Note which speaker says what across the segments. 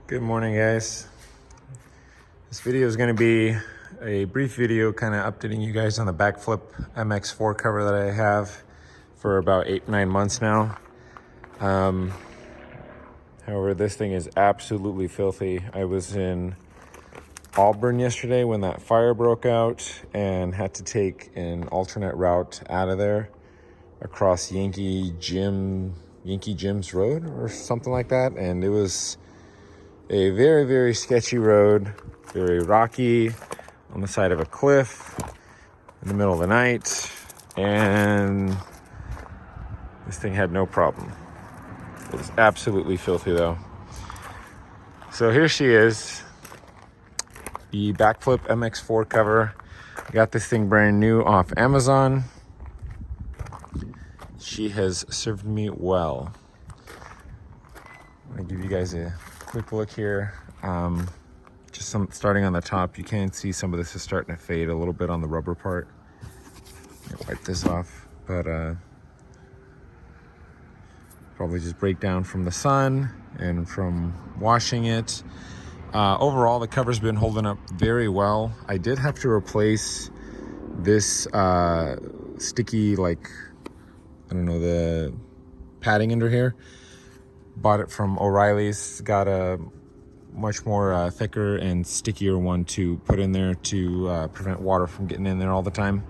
Speaker 1: Good morning, guys. This video is going to be a brief video kind of updating you guys on the BakFlip MX4 cover that I have for about 8-9 months now. However, this thing is absolutely filthy. I was in Auburn yesterday when that fire broke out and had to take an alternate route out of there across Yankee Jim's Road or something like that, and it was a very, very sketchy road, very rocky, on the side of a cliff in the middle of the night, and this thing had no problem. It was absolutely filthy though. So here she is, the BakFlip MX4 cover. I got this thing brand new off Amazon. She has served me well. I'm gonna give you guys a quick look here. Just starting on the top, you can see some of this is starting to fade a little bit on the rubber part. Wipe this off, but probably just break down from the sun and from washing it. Overall, the cover's been holding up very well. I did have to replace this sticky, like, I don't know, the padding under here. Bought it from O'Reilly's. It's got a much more thicker and stickier one to put in there to prevent water from getting in there all the time.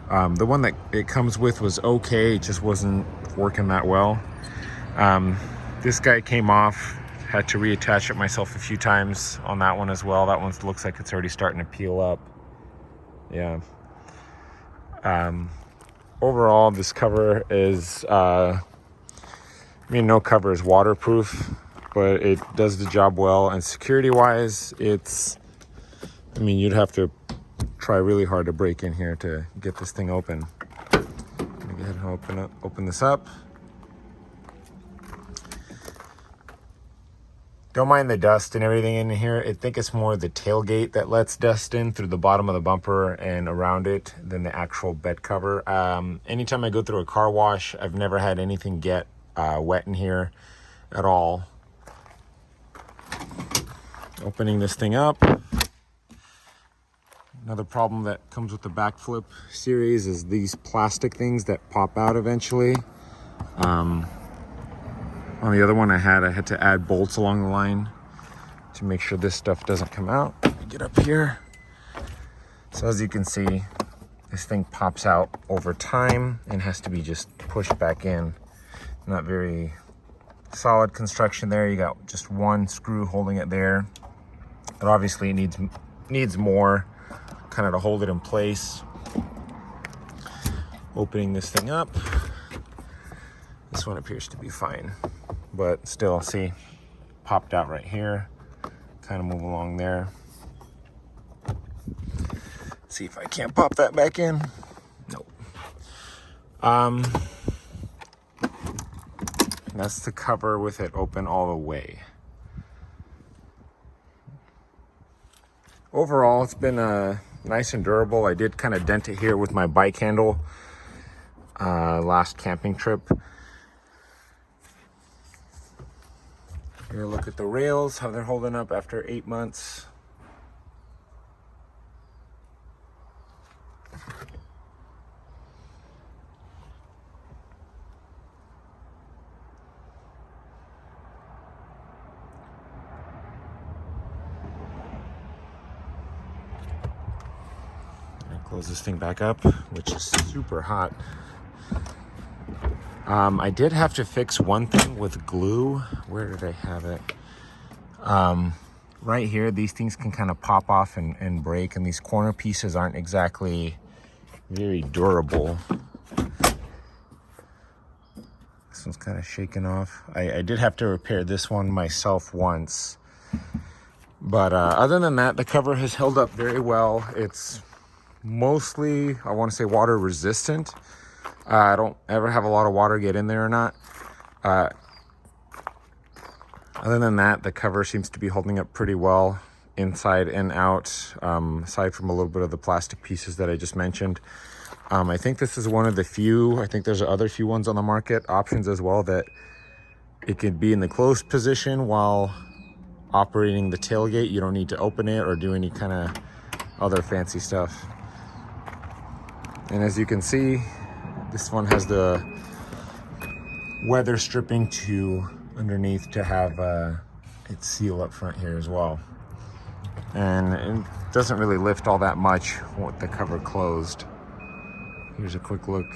Speaker 1: The one that it comes with was okay, it just wasn't working that well. This guy came off, had to reattach it myself a few times on that one as well. That one looks like it's already starting to peel up. Yeah. Overall, this cover is no cover is waterproof, but it does the job well. And security wise, you'd have to try really hard to break in here to get this thing open. I'm gonna go ahead and open this up. Don't mind the dust and everything in here. I think it's more the tailgate that lets dust in through the bottom of the bumper and around it than the actual bed cover. Anytime I go through a car wash, I've never had anything get wet in here at all. Opening this thing up. Another problem that comes with the BakFlip series is these plastic things that pop out eventually. On the other one I had to add bolts along the line to make sure this stuff doesn't come out. Let me get up here. So as you can see, this thing pops out over time and has to be just pushed back in. Not very solid construction there. You got just one screw holding it there, but obviously it needs more kind of to hold it in place. Opening this thing up, this one appears to be fine, but still, see, popped out right here. Kind of move along there. See if I can't pop that back in. Nope. That's the cover with it open all the way. Overall, it's been nice and durable. I did kind of dent it here with my bike handle last camping trip. Here, look at the rails, how they're holding up after 8 months. Close this thing back up, which is super hot. I did have to fix one thing with glue. Where did I have it? Right here, these things can kind of pop off and break, and these corner pieces aren't exactly very durable. This one's kind of shaking off. I did have to repair this one myself once. But other than that, the cover has held up very well. It's mostly, I want to say, water resistant. I don't ever have a lot of water get in there or not. Other than that, the cover seems to be holding up pretty well inside and out, aside from a little bit of the plastic pieces that I just mentioned. I think this is one of the few, I think there's other few ones on the market, options as well, that it could be in the closed position while operating the tailgate. You don't need to open it or do any kind of other fancy stuff. And as you can see, this one has the weather stripping to underneath to have it seal up front here as well. And it doesn't really lift all that much with the cover closed. Here's a quick look.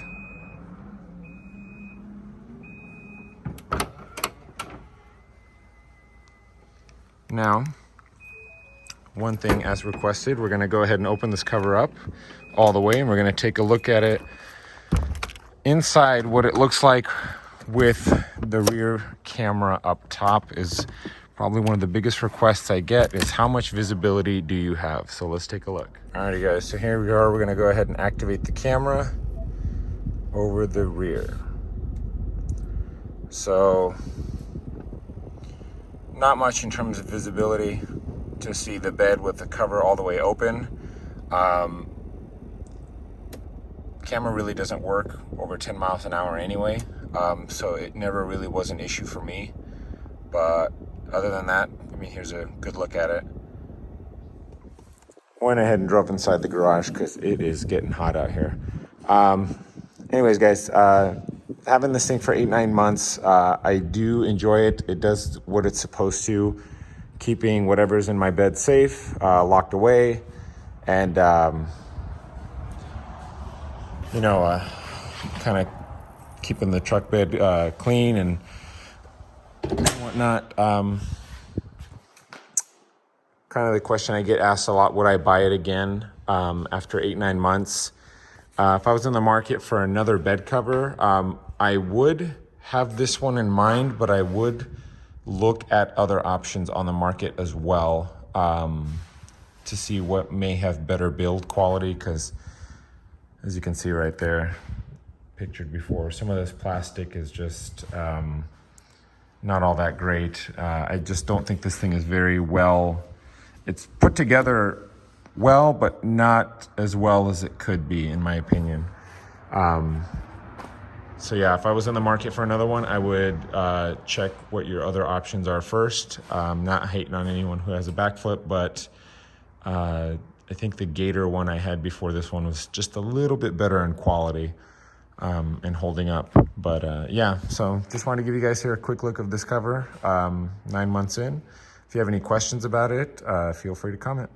Speaker 1: Now, one thing as requested, we're gonna go ahead and open this cover up all the way, and we're gonna take a look at it inside. What it looks like with the rear camera up top is probably one of the biggest requests I get, is how much visibility do you have? So let's take a look. Alrighty guys, so here we are. We're gonna go ahead and activate the camera over the rear. So not much in terms of visibility to see the bed with the cover all the way open. Camera really doesn't work over 10 miles an hour anyway, so it never really was an issue for me. But other than that, I mean, here's a good look at it. Went ahead and drove inside the garage because it is getting hot out here. Anyways, guys, having this thing for 8-9 months, I do enjoy it. It does what it's supposed to, keeping whatever's in my bed safe, locked away, and you know, kind of keeping the truck bed clean and whatnot. Kind of the question I get asked a lot: would I buy it again after 8-9 months? If I was in the market for another bed cover, I would have this one in mind, but I would look at other options on the market as well, to see what may have better build quality, because as you can see right there, pictured before, some of this plastic is just not all that great. I just don't think this thing is very well, it's put together well, but not as well as it could be, in my opinion. So yeah, if I was in the market for another one, I would check what your other options are first. Not hating on anyone who has a BakFlip, but I think the Gator one I had before this one was just a little bit better in quality and holding up. But yeah, so just wanted to give you guys here a quick look of this cover 9 months in. If you have any questions about it, feel free to comment.